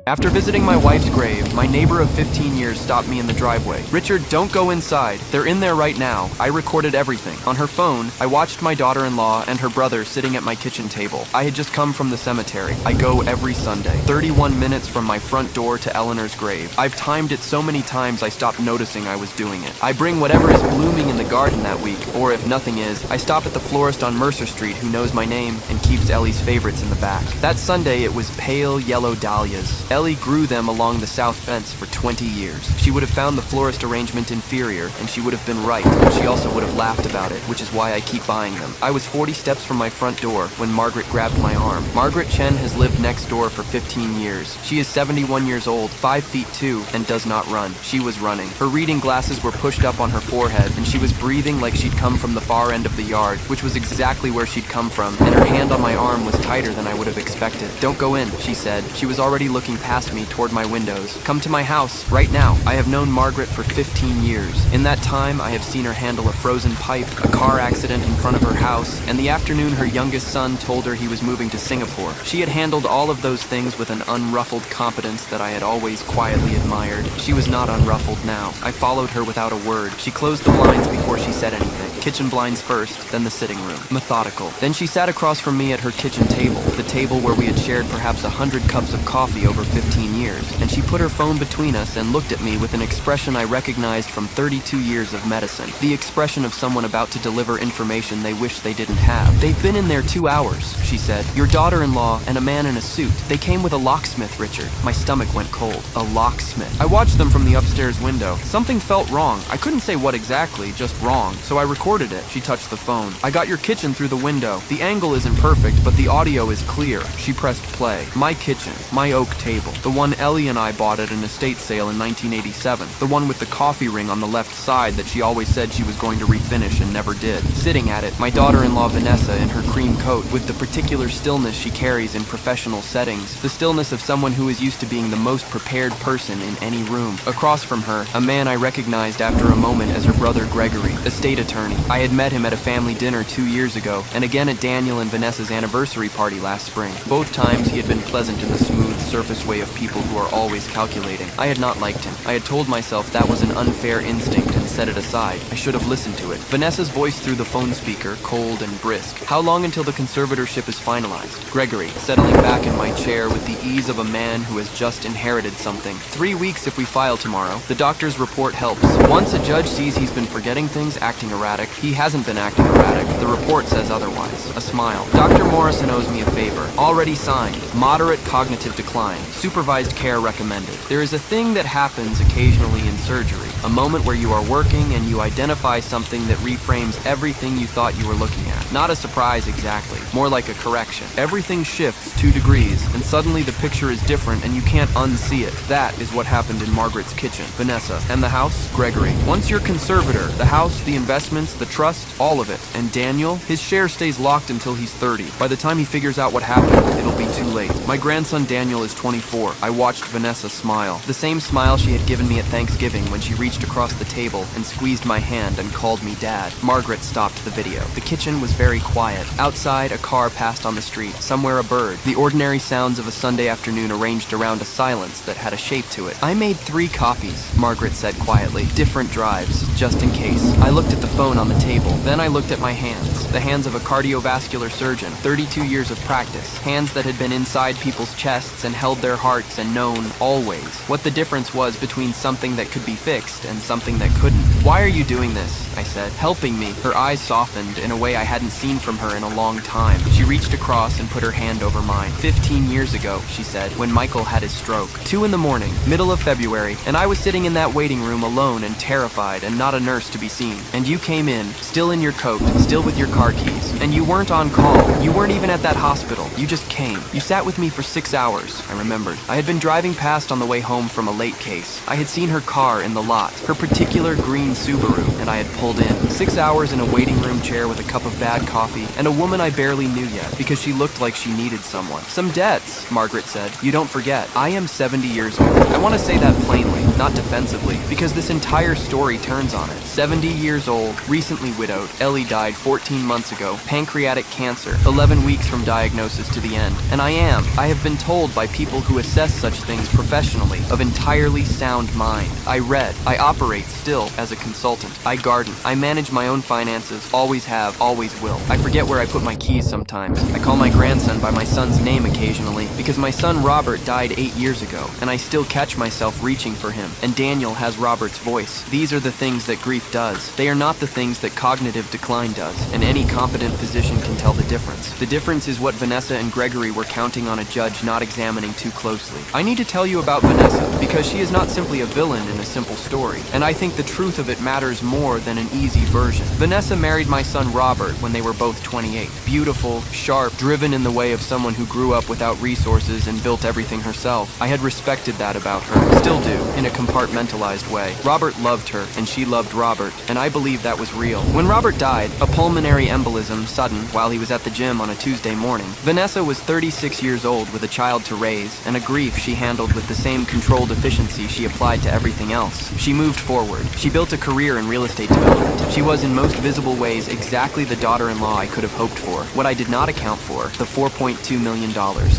After visiting my wife's grave, my neighbor of 15 years stopped me in the driveway. "Richard, don't go inside. They're in there right now." I recorded everything. On her phone, I watched my daughter-in-law and her brother sitting at my kitchen table. I had just come from the cemetery. I go every Sunday. 31 minutes from my front door to Eleanor's grave. I've timed it so many times I stopped noticing I was doing it. I bring whatever is blooming in the garden that week, or if nothing is, I stop at the florist on Mercer Street who knows my name and keeps Ellie's favorites in the back. That Sunday, it was pale yellow dahlias. Ellie grew them along the south fence for 20 years. She would have found the florist arrangement inferior, and she would have been right, but she also would have laughed about it, which is why I keep buying them. I was 40 steps from my front door when Margaret grabbed my arm. Margaret Chen has lived next door for 15 years. She is 71 years old, 5 feet 2, and does not run. She was running. Her reading glasses were pushed up on her forehead, and she was breathing like she'd come from the far end of the yard, which was exactly where she'd come from, and her hand on my arm was tighter than I would have expected. "Don't go in," she said. She was already looking past me toward my windows. "Come to my house, right now." I have known Margaret for 15 years. In that time, I have seen her handle a frozen pipe, a car accident in front of her house, and the afternoon her youngest son told her he was moving to Singapore. She had handled all of those things with an unruffled competence that I had always quietly admired. She was not unruffled now. I followed her without a word. She closed the blinds before she said anything. Kitchen blinds first, then the sitting room. Methodical. Then she sat across from me at her kitchen table, the table where we had shared perhaps 100 cups of coffee over 15 years, and she put her phone between us and looked at me with an expression I recognized from 32 years of medicine. The expression of someone about to deliver information they wish they didn't have. "They've been in there 2 hours," she said. "Your daughter-in-law and a man in a suit. They came with a locksmith, Richard." My stomach went cold. A locksmith. I watched them from the upstairs window. Something felt wrong. I couldn't say what exactly, just wrong. So I recorded it. She touched the phone. "I got your kitchen through the window. The angle isn't perfect, but the audio is clear." She pressed play. My kitchen. My oak table. The one Ellie and I bought at an estate sale in 1987. The one with the coffee ring on the left side that she always said she was going to refinish and never did. Sitting at it, my daughter-in-law Vanessa in her cream coat with the particular stillness she carries in professional settings. The stillness of someone who is used to being the most prepared person in any room. Across from her, a man I recognized after a moment as her brother Gregory, estate attorney. I had met him at a family dinner 2 years ago, and again at Daniel and Vanessa's anniversary party last spring. Both times he had been pleasant in the smooth surface way of people who are always calculating. I had not liked him. I had told myself that was an unfair instinct and set it aside. I should have listened to it. Vanessa's voice through the phone speaker, cold and brisk. "How long until the conservatorship is finalized?" Gregory, settling back in my chair with the ease of a man who has just inherited something. 3 weeks if we file tomorrow. The doctor's report helps. Once a judge sees he's been forgetting things, acting erratic, he hasn't been acting erratic. The report says otherwise. A smile. "Dr. Morrison owes me a favor. Already signed. Moderate cognitive decline. Supervised care recommended. There is a thing that happens occasionally in surgery. A moment where you are working and you identify something that reframes everything you thought you were looking at. Not a surprise exactly. More like a correction. Everything shifts 2 degrees, and suddenly the picture is different and you can't unsee it. That is what happened in Margaret's kitchen. Vanessa. And the house? Gregory. Once you're conservator, the house, the investments, the trust, all of it. And Daniel, his share stays locked until he's 30. By the time he figures out what happened, it'll be too late. My grandson Daniel is 24. I watched Vanessa smile. The same smile she had given me at Thanksgiving when she reached across the table and squeezed my hand and called me Dad. Margaret stopped the video. The kitchen was very quiet. Outside, a car passed on the street. Somewhere a bird. The ordinary sounds of a Sunday afternoon arranged around a silence that had a shape to it. "I made 3 copies," Margaret said quietly. "Different drives, just in case." I looked at the phone on the table. Then I looked at my hands. The hands of a cardiovascular surgeon. 32 years of practice. Hands that had been inside people's chests and held their hearts and known, always, what the difference was between something that could be fixed and something that couldn't. "Why are you doing this?" I said. "Helping me." Her eyes softened in a way I hadn't seen from her in a long time. She reached across and put her hand over mine. 15 years ago, she said, when Michael had his stroke. 2 in the morning, middle of February, and I was sitting in that waiting room alone and terrified and not a nurse to be seen. And you came in, still in your coat, still with your car keys. And you weren't on call. You weren't even at that hospital. You just came. You sat with me for 6 hours, I remembered. I had been driving past on the way home from a late case. I had seen her car in the lot, her particular green Subaru, and I had pulled rolled in. 6 hours in a waiting room chair with a cup of bad coffee, and a woman I barely knew yet because she looked like she needed someone. Some debts, Margaret said. You don't forget, I am 70 years old. I want to say that plainly, not defensively, because this entire story turns on it. 70 years old, recently widowed, Ellie died 14 months ago, pancreatic cancer, 11 weeks from diagnosis to the end. And I have been told by people who assess such things professionally, of entirely sound mind. I read, I operate still as a consultant. I garden, I manage my own finances, always have, always will. I forget where I put my keys sometimes. I call my grandson by my son's name occasionally, because my son Robert died 8 years ago, and I still catch myself reaching for him. And Daniel has Robert's voice. These are the things that grief does. They are not the things that cognitive decline does, and any competent physician can tell the difference. The difference is what Vanessa and Gregory were counting on a judge not examining too closely. I need to tell you about Vanessa, because she is not simply a villain in a simple story, and I think the truth of it matters more than an easy version. Vanessa married my son Robert when they were both 28. Beautiful, sharp, driven in the way of someone who grew up without resources and built everything herself. I had respected that about her, still do, in a compartmentalized way. Robert loved her, and she loved Robert, and I believe that was real. When Robert died, a pulmonary embolism, sudden, while he was at the gym on a Tuesday morning, Vanessa was 36 years old with a child to raise, and a grief she handled with the same controlled efficiency she applied to everything else. She moved forward. She built a career in real estate development. She was in most visible ways exactly the daughter-in-law I could have hoped for. What I did not account for, the $4.2 million,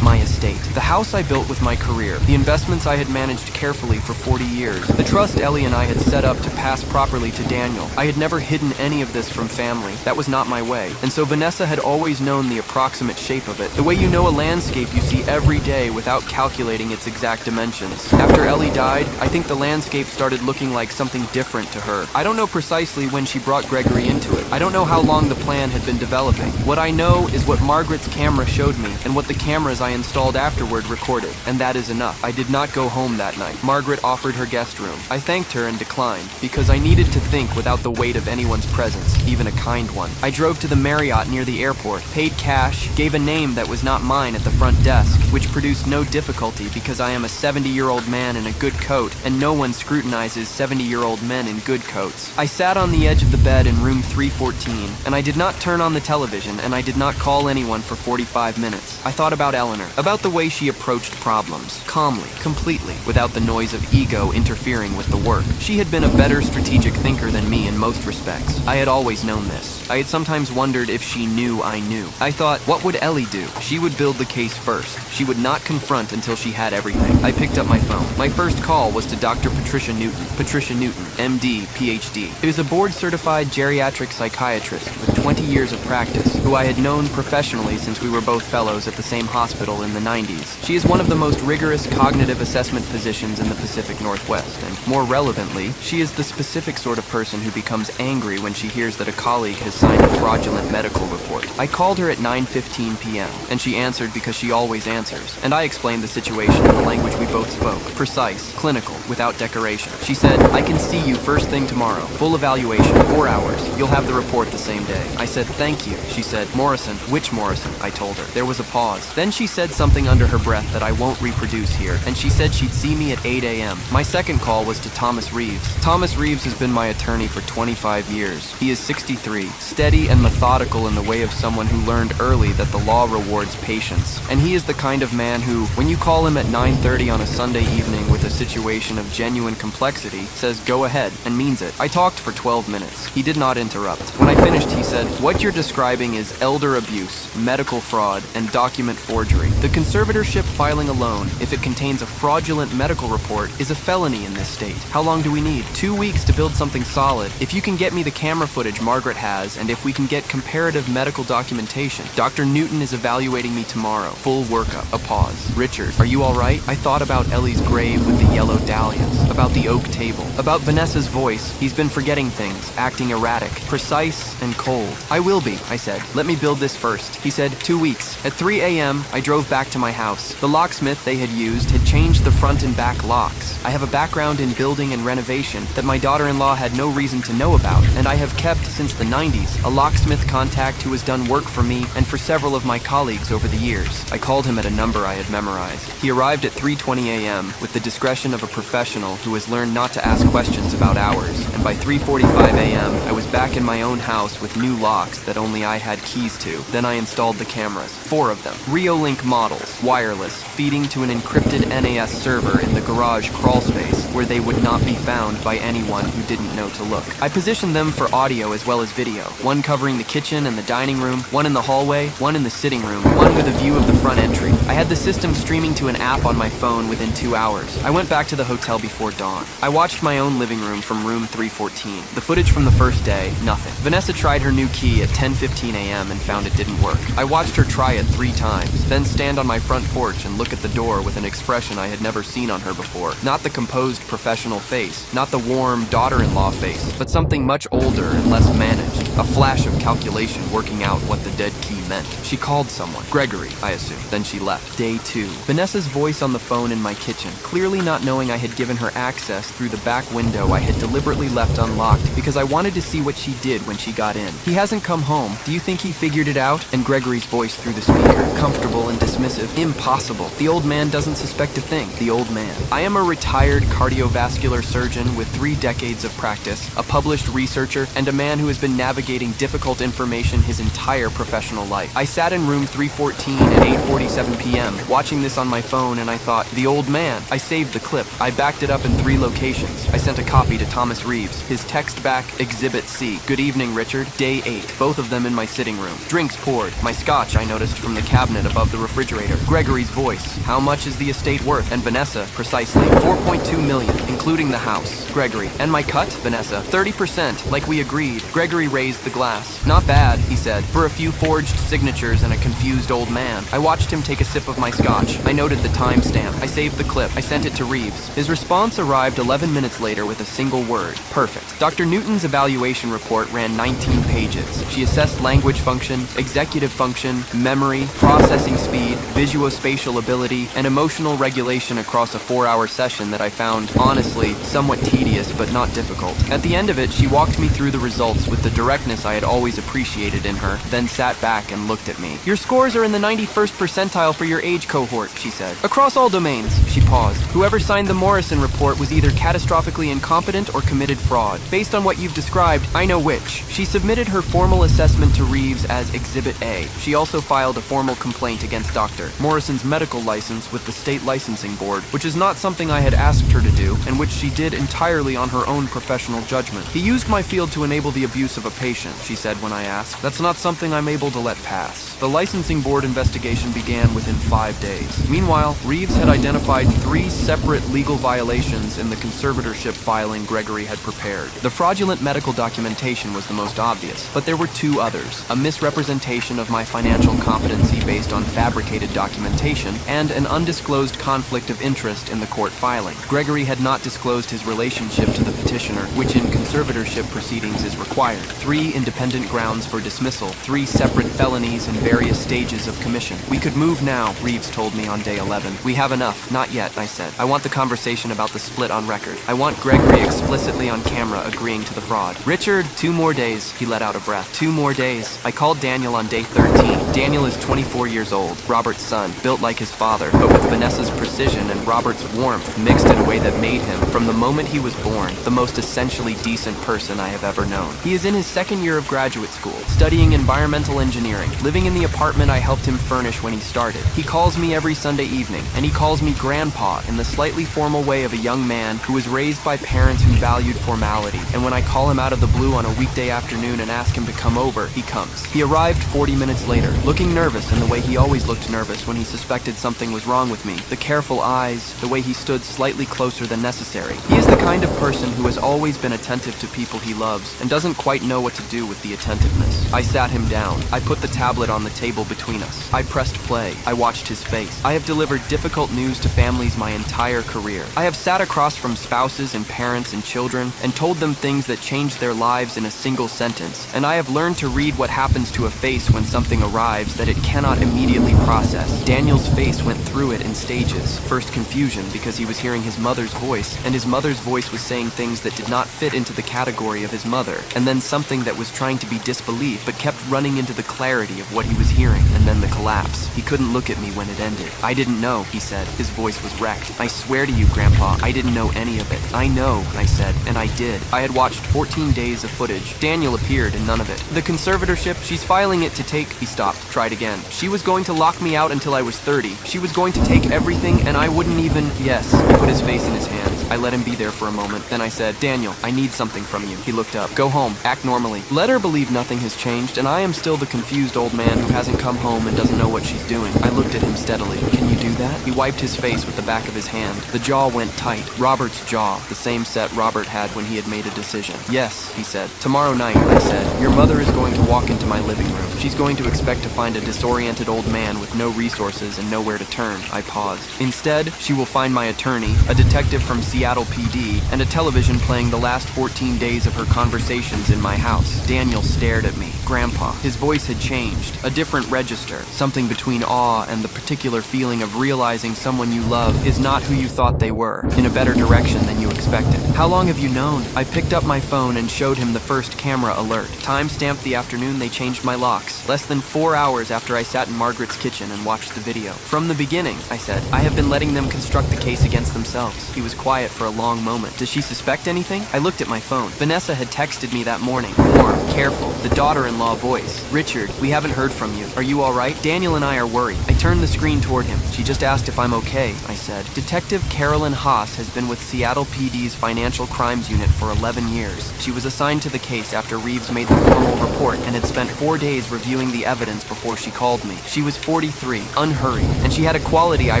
my estate. The house I built with my career. The investments I had managed carefully for 40 years. The trust Ellie and I had set up to pass properly to Daniel. I had never hidden any of this from family. That was not my way. And so Vanessa had always known the approximate shape of it. The way you know a landscape you see every day without calculating its exact dimensions. After Ellie died, I think the landscape started looking like something different to her. I don't know precisely when she brought Gregory into it. I don't know how long the plan had been developing. What I know is what Margaret's camera showed me and what the cameras I installed afterward recorded. And that is enough. I did not go home that night. Margaret offered her guest room. I thanked her and declined, because I needed to think without the weight of anyone's presence, even a kind one. I drove to the Marriott near the airport, paid cash, gave a name that was not mine at the front desk, which produced no difficulty because I am a 70-year-old man in a good coat, and no one scrutinizes 70-year-old men in good coats. I sat on the edge of the bed in room 314, and I did not turn on the television, and I did not call anyone for 45 minutes. I thought about Eleanor, about the way she approached problems, calmly, completely, without the noise of ego interfering with the work. She had been a better strategic thinker than me in most respects. I had always known this. I had sometimes wondered if she knew I knew. I thought, what would Ellie do? She would build the case first. She would not confront until she had everything. I picked up my phone. My first call was to Dr. Patricia Newton. Patricia Newton, MD, PhD. It is a board-certified geriatric psychiatrist with 20 years of practice, who I had known professionally since we were both fellows at the same hospital in the 90s. She is one of the most rigorous cognitive assessment physicians in the Pacific Northwest, and more relevantly, she is the specific sort of person who becomes angry when she hears that a colleague has signed a fraudulent medical report. I called her at 9:15 p.m., and she answered because she always answers, and I explained the situation in the language we both spoke, precise, clinical, without decoration. She said, I can see you first thing tomorrow. Full evaluation, 4 hours. You'll have the report the same day. I said, thank you. She said, Morrison. Which Morrison? I told her. There was a pause. Then she said something under her breath that I won't reproduce here, and she said she'd see me at 8 a.m. My second call was to Thomas Reeves. Thomas Reeves has been my attorney for 25 years. He is 63, steady and methodical in the way of someone who learned early that the law rewards patience. And he is the kind of man who, when you call him at 9:30 on a Sunday evening with a situation of genuine complexity, says go ahead and means it. I talked for 12 minutes. He did not interrupt. When I finished, he said, what you're describing is elder abuse, medical fraud, and document forgery. The conservatorship filing alone, if it contains a fraudulent medical report, is a felony in this state. How long do we need? 2 weeks to build something solid. If you can get me the camera footage Margaret has, and if we can get comparative medical documentation. Dr. Newton is evaluating me tomorrow. Full workup. A pause. Richard, are you alright? I thought about Ellie's grave with the yellow dahlias, about the oak table, about Vanessa's voice. He's been forgetting things, acting erratic, precise and cold. I will be, I said. Let me build this first. He said, 2 weeks. At 3 a.m., I drove back to my house. The locksmith they had used had changed the front and back locks. I have a background in building and renovation that my daughter-in-law had no reason to know about, and I have kept since the 90s a locksmith contact who has done work for me and for several of my colleagues over the years. I called him at a number I had memorized. He arrived at 3:20 a.m. with with the discretion of a professional who has learned not to ask questions about hours, and by 3:45 a.m., I was back in my own house with new locks that only I had keys to. Then I installed the cameras, 4 of them, Reolink models, wireless, feeding to an encrypted NAS server in the garage crawl space where they would not be found by anyone who didn't know to look. I positioned them for audio as well as video, one covering the kitchen and the dining room, one in the hallway, one in the sitting room, one with a view of the front entry. I had the system streaming to an app on my phone within 2 hours. I went back to the hotel before dawn. I watched my own living room from room 314. The footage from the first day, nothing. Vanessa tried her new key at 10:15 a.m. and found it didn't work. I watched her try it 3 times, then stand on my front porch and look at the door with an expression I had never seen on her before. Not the composed professional face, not the warm daughter-in-law face, but something much older and less managed. A flash of calculation working out what the dead key meant. She called someone. Gregory, I assumed. Then she left. Day 2. Vanessa's voice on the phone in my kitchen. Clearly not knowing I had given her access through the back window I had deliberately left unlocked because I wanted to see what she did when she got in. He hasn't come home. Do you think he figured it out? And Gregory's voice through the speaker. Comfortable and dismissive. Impossible. The old man doesn't suspect a thing. The old man. I am a retired cardiovascular surgeon with 3 decades of practice, a published researcher, and a man who has been navigating difficult information his entire professional life. I sat in room 314 at 8:47 p.m. watching this on my phone and I thought, the old man. I saved the clip. I backed it up in 3 locations. I sent a copy to Thomas Reeves. His text back, Exhibit C. Good evening, Richard. Day 8. Both of them in my sitting room. Drinks poured. My scotch I noticed from the cabinet above the refrigerator. Gregory's voice. How much is the estate worth? And Vanessa, precisely, 4.2 million, including the house. Gregory. And my cut? Vanessa. 30%, like we agreed. Gregory raised the glass. Not bad, he said, for a few forged signatures and a confused old man. I watched him take a sip of my scotch. I noted the timestamp. I saved the clip. I sent it to Reeves. His response arrived 11 minutes later with a single word. Perfect. Dr. Newton's evaluation report ran 19 pages. She assessed language function, executive function, memory, processing speed, visuospatial ability, and emotional regulation across a 4-hour session that I found, honestly, somewhat tedious but not difficult. At the end of it, she walked me through the results with the directness I had always appreciated in her, then sat back and looked at me. Your scores are in the 91st percentile for your age cohort, she said. Across all domains. She paused. Whoever signed the Morrison report was either catastrophically incompetent or committed fraud. Based on what you've described, I know which. She submitted her formal assessment to Reeves as Exhibit A. She also filed a formal complaint against Dr. Morrison's medical license with the state licensing board, which is not something I had asked her to do, and which she did entirely on her own professional judgment. He used my field to enable the abuse of a patient, she said when I asked. That's not something I'm able to let pass. The licensing board investigation began within 5 days. Meanwhile, Reeves had identified 3 separate legal violations in the conservatorship filing Gregory had prepared. The fraudulent medical documentation was the most obvious, but there were 2 others: a misrepresentation of my financial competency based on fabricated documentation, and an undisclosed conflict of interest in the court filing. Gregory had not disclosed his relationship to the petitioner, which in conservatorship proceedings is required. 3 independent grounds for dismissal, 3 separate felonies in various stages of commission. We could move now, Reeves told me on day 11. We have enough. Not yet, I said. I want the conversation about the split on record. I want Gregory explicitly on camera agreeing to the fraud. Richard, 2 more days. He let out a breath. 2 more days. I called Daniel on day 13. Daniel is 24 years old, Robert's son, built like his father, but with Vanessa's precision and Robert's warmth mixed in a way that made him, from the moment he was born, the most essentially decent person I have ever known. He is in his 2nd year of graduate school, studying environmental engineering, living in the apartment I helped him furnish when he started. He calls me every Sunday evening, and he calls me Grandpa in the slightly formal way of a young man who was raised by parents who valued formality, and when I call him out of the blue on a weekday afternoon and ask him to come over, he comes. He arrived 40 minutes later, looking nervous in the way he always looked nervous when he suspected something was wrong with me. The careful eyes, the way he stood slightly closer than necessary. He is the kind of person who has always been attentive to people he loves, and doesn't quite know what to do with the attentiveness. I sat him down. I put the tablet on the table between us. I pressed play. I watched his face. I have delivered difficult news to families my entire career. I have sat across from spouses and parents and children and told them things that changed their lives in a single sentence. And I have learned to read what happens to a face when something arrives that it cannot immediately process. Daniel's face went through it in stages. First confusion because he was hearing his mother's voice, and his mother's voice was saying things that did not fit into the category of his mother. And then something that was trying to be disbelief but kept running into the clarity clarity of what he was hearing, and then the collapse. He couldn't look at me when it ended. "I didn't know," he said. His voice was wrecked. "I swear to you, Grandpa, I didn't know any of it." "I know," I said, "and I did. I had watched 14 days of footage. Daniel appeared and none of it. The conservatorship, she's filing it to take—" He stopped, tried again. "She was going to lock me out until I was 30. She was going to take everything and I wouldn't even—" "Yes." He put his face in his hands. I let him be there for a moment. Then I said, "Daniel, I need something from you." He looked up. "Go home. Act normally. Let her believe nothing has changed, and I am still the confused old man who hasn't come home and doesn't know what she's doing." I looked at him steadily. "Can you do that?" He wiped his face with the back of his hand. The jaw went tight. Robert's jaw, the same set Robert had when he had made a decision. "Yes," he said. "Tomorrow night," I said, "your mother is going to walk into my living room. She's going to expect to find a disoriented old man with no resources and nowhere to turn." I paused. "Instead, she will find my attorney, a detective from Seattle PD, and a television playing the last 14 days of her conversations in my house." Daniel stared at me. "Grandpa." His voice had changed, a different register, something between awe and the particular feeling of realizing someone you love is not who you thought they were, in a better direction than you expected. "How long have you known?" I picked up my phone and showed him the first camera alert. Time-stamped the afternoon they changed my locks, less than 4 hours after I sat in Margaret's kitchen and watched the video. "From the beginning," I said, "I have been letting them construct the case against themselves." He was quiet for a long moment. "Does she suspect anything?" I looked at my phone. Vanessa had texted me that morning. Warm, careful, the daughter-in-law voice. "Richard, we haven't heard from you. Are you all right? Daniel and I are worried." I turned the screen toward him. "She just asked if I'm okay," I said. "Detective Carolyn Haas has been with Seattle PD's Financial Crimes Unit for 11 years. She was assigned to the case after Reeves made the formal report and had spent 4 days reviewing the evidence before she called me. She was 43, unhurried, and she had a quality I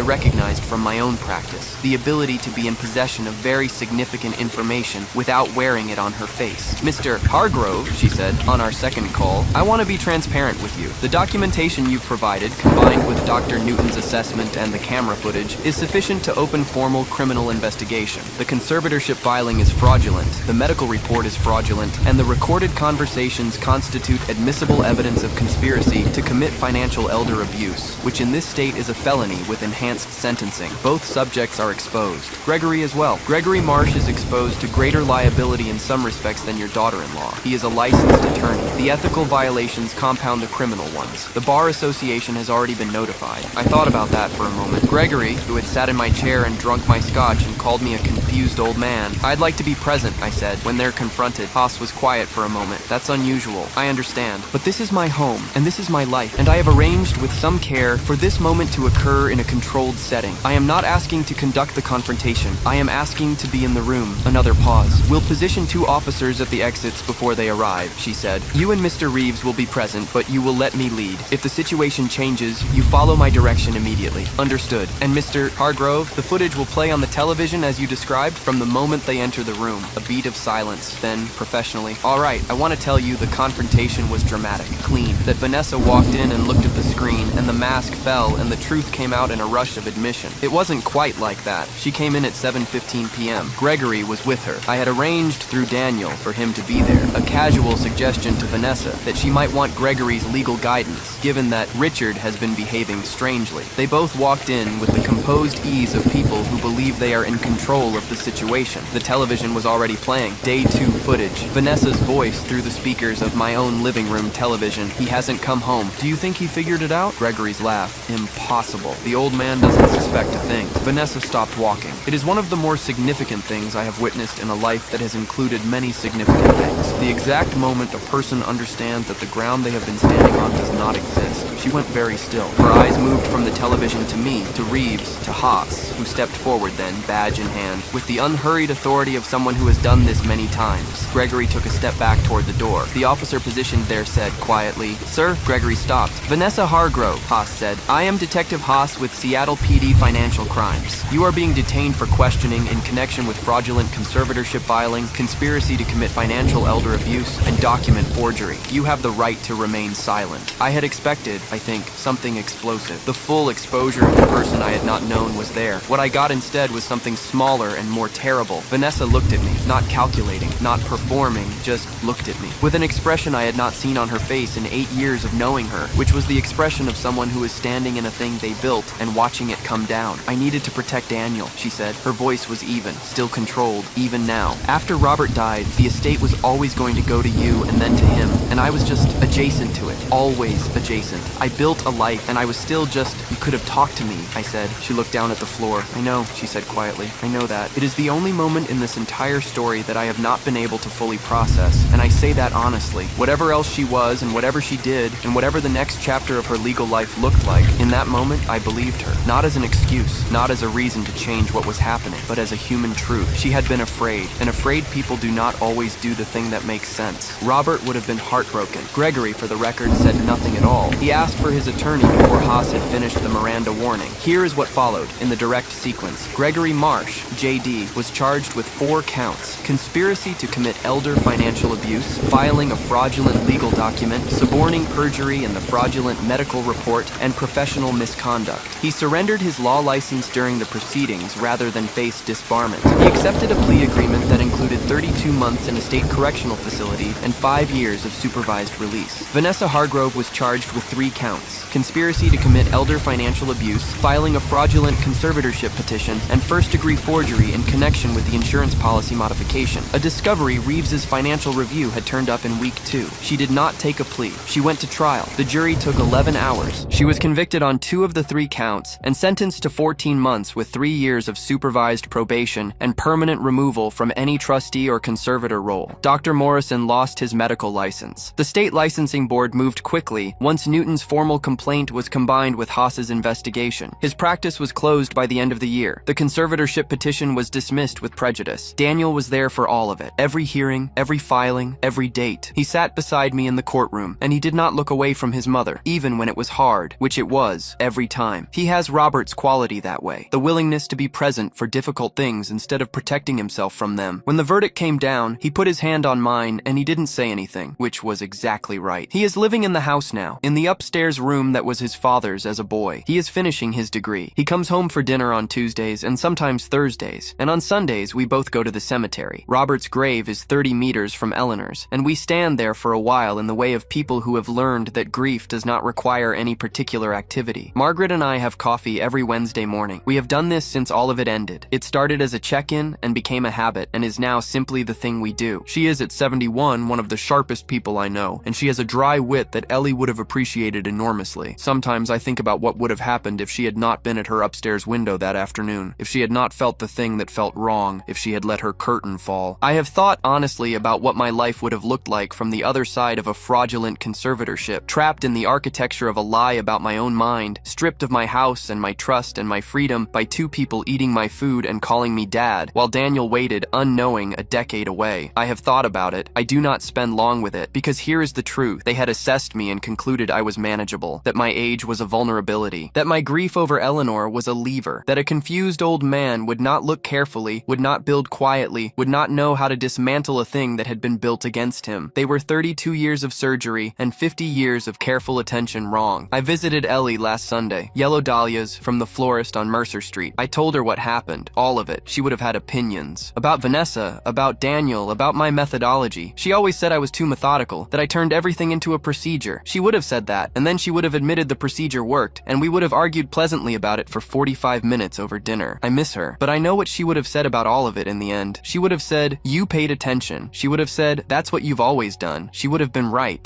recognized from my own practice, the ability to be in possession of very significant information without wearing it on her face." "Mr. Hargrove," she said, on our second call, "I want to be transparent with you. The documentation you've provided, combined with Dr. Newton's assessment and the camera footage, is sufficient to open formal criminal investigation. The conservatorship filing is fraudulent, the medical report is fraudulent, and the recorded conversations constitute admissible evidence of conspiracy to commit financial elder abuse, which in this state is a felony with enhanced sentencing. Both subjects are exposed. Gregory as well. Gregory Marsh is exposed to greater liability in some respects than your daughter-in-law. He is a licensed attorney. The ethical violations compound the criminal ones. The Bar Association has already been notified." I thought about that for a moment. Gregory, who had sat in my chair and drunk my scotch and called me a confused old man. "I'd like to be present," I said, when they're confronted. Haas was quiet for a moment. "That's unusual. I understand. But this is my home, and this is my life, and I have arranged with some care for this moment to occur in a controlled setting. I am not asking to conduct the confrontation. I am asking to be in the room." Another pause. "We'll position 2 officers at the exits before they arrive," she said. "You and Mr. Reeves will be present, but you will let me lead. If the situation changes, you follow my direction immediately." "Understood. And Mr. Hargrove, the footage will play on the television as you described from the moment they enter the room." A beat of silence. Then, professionally, "All right, I want to tell you the confrontation was dramatic, clean, that Vanessa walked in and looked at the screen, and the mask fell, and the truth came out in a rush of admission. It wasn't quite like that. She came in at 7:15 p.m. Gregory was with her. I had arranged through Daniel for him to be there. A casual suggestion to Vanessa that she might want Gregory's legal guidance, given that Richard has been behaving strangely. They both walked in with the composed ease of people who believe they are in control of the situation. The television was already playing. Day 2 footage. Vanessa's voice through the speakers of my own living room television. "He hasn't come home. Do you think he figured it out?" Gregory's laugh. "Impossible. The old man doesn't suspect a thing." Vanessa stopped walking. "It is one of the more significant things I have witnessed in a life that has included many significant things. The exact moment a person understands that the ground they have been standing on does not exist." She went very still. Her eyes moved from the television to me, to Reeves, to Haas, who stepped forward then, badge in hand, with the unhurried authority of someone who has done this many times. Gregory took a step back toward the door. The officer positioned there said quietly, "Sir?" Gregory stopped. "Vanessa Hargrove," Haas said. "I am Detective Haas with Seattle PD Financial Crimes. You are being detained for questioning in connection with fraudulent conservatorship filing, conspiracy to commit financial elder abuse, and document forgery. You have the right to remain silent." I had expected, I think, something explosive. The full exposure of the person I had not known was there. What I got instead was something something smaller and more terrible. Vanessa looked at me, not calculating, not performing, just looked at me, with an expression I had not seen on her face in 8 years of knowing her, which was the expression of someone who is standing in a thing they built and watching it come down. I needed to protect Daniel, she said. Her voice was even, still controlled, even now. After Robert died, the estate was always going to go to you and then to him, and I was just adjacent to it, always adjacent. I built a life, and I was still just, you could have talked to me, I said. She looked down at the floor. I know, she said quietly. I know that. It is the only moment in this entire story that I have not been able to fully process, and I say that honestly. Whatever else she was, and whatever she did, and whatever the next chapter of her legal life looked like, in that moment, I believed her. Not as an excuse, not as a reason to change what was happening, but as a human truth. She had been afraid, and afraid people do not always do the thing that makes sense. Robert would have been heartbroken. Gregory, for the record, said nothing at all. He asked for his attorney before Haas had finished the Miranda warning. Here is what followed, in the direct sequence. Gregory Marsh, JD, was charged with 4 counts: conspiracy to commit elder financial abuse, filing a fraudulent legal document, suborning perjury in the fraudulent medical report, and professional misconduct. He surrendered his law license during the proceedings rather than face disbarment. He accepted a plea agreement that included 32 months in a state correctional facility and 5 years of supervised release. Vanessa Hargrove was charged with 3 counts: conspiracy to commit elder financial abuse, filing a fraudulent conservatorship petition, and first-degree forgery in connection with the insurance policy modification. A discovery Reeves's financial review had turned up in week 2. She did not take a plea. She went to trial. The jury took 11 hours. She was convicted on 2 of the 3 counts and sentenced to 14 months with 3 years of supervised probation and permanent removal from any trustee or conservator role. Dr. Morrison lost his medical license. The state licensing board moved quickly once Newton's formal complaint was combined with Haas's investigation. His practice was closed by the end of the year. The conservatorship petition was dismissed with prejudice. Daniel was there for all of it. Every hearing, every filing, every date. He sat beside me in the courtroom, and he did not look away from his mother, even when it was hard, which it was, every time. He has Robert's quality that way, the willingness to be present for difficult things instead of protecting himself from them. When the verdict came down, he put his hand on mine, and he didn't say anything, which was exactly right. He is living in the house now, in the upstairs room that was his father's as a boy. He is finishing his degree. He comes home for dinner on Tuesdays and sometimes Thursdays, and on Sundays we both go to the cemetery. Robert's grave is 30 meters from Eleanor's, and we stand there for a while in the way of people who have learned that grief does not require any particular activity. Margaret and I have coffee every Wednesday morning. We have done this since all of it ended. It started as a check-in and became a habit, and is now simply the thing we do. She is at 71 one of the sharpest people I know, and she has a dry wit that Ellie would have appreciated enormously. Sometimes I think about what would have happened if she had not been at her upstairs window that afternoon, if she had not felt the thing that felt wrong, if she had let her curtain fall. I have thought honestly about what my life would have looked like from the other side of a fraudulent conservatorship, trapped in the architecture of a lie about my own mind, stripped of my house and my trust and my freedom by 2 people eating my food and calling me dad, while Daniel waited, unknowing, a decade away. I have thought about it. I do not spend long with it, because here is the truth. They had assessed me and concluded I was manageable, that my age was a vulnerability, that my grief over Eleanor was a lever, that a confused old man would not look carefully, would not build quietly, would not know how to dismantle a thing that had been built against him. They were 32 years of surgery and 50 years of careful attention wrong. I visited Ellie last Sunday. Yellow dahlias from the florist on Mercer Street. I told her what happened, all of it. She would have had opinions. About Vanessa, about Daniel, about my methodology. She always said I was too methodical, that I turned everything into a procedure. She would have said that, and then she would have admitted the procedure worked, and we would have argued pleasantly about it for 45 minutes over dinner. I miss her, but I know what she would have said about all of it in the end. She would have said, you paid attention. She would have said, that's what you've always done. She would have been right.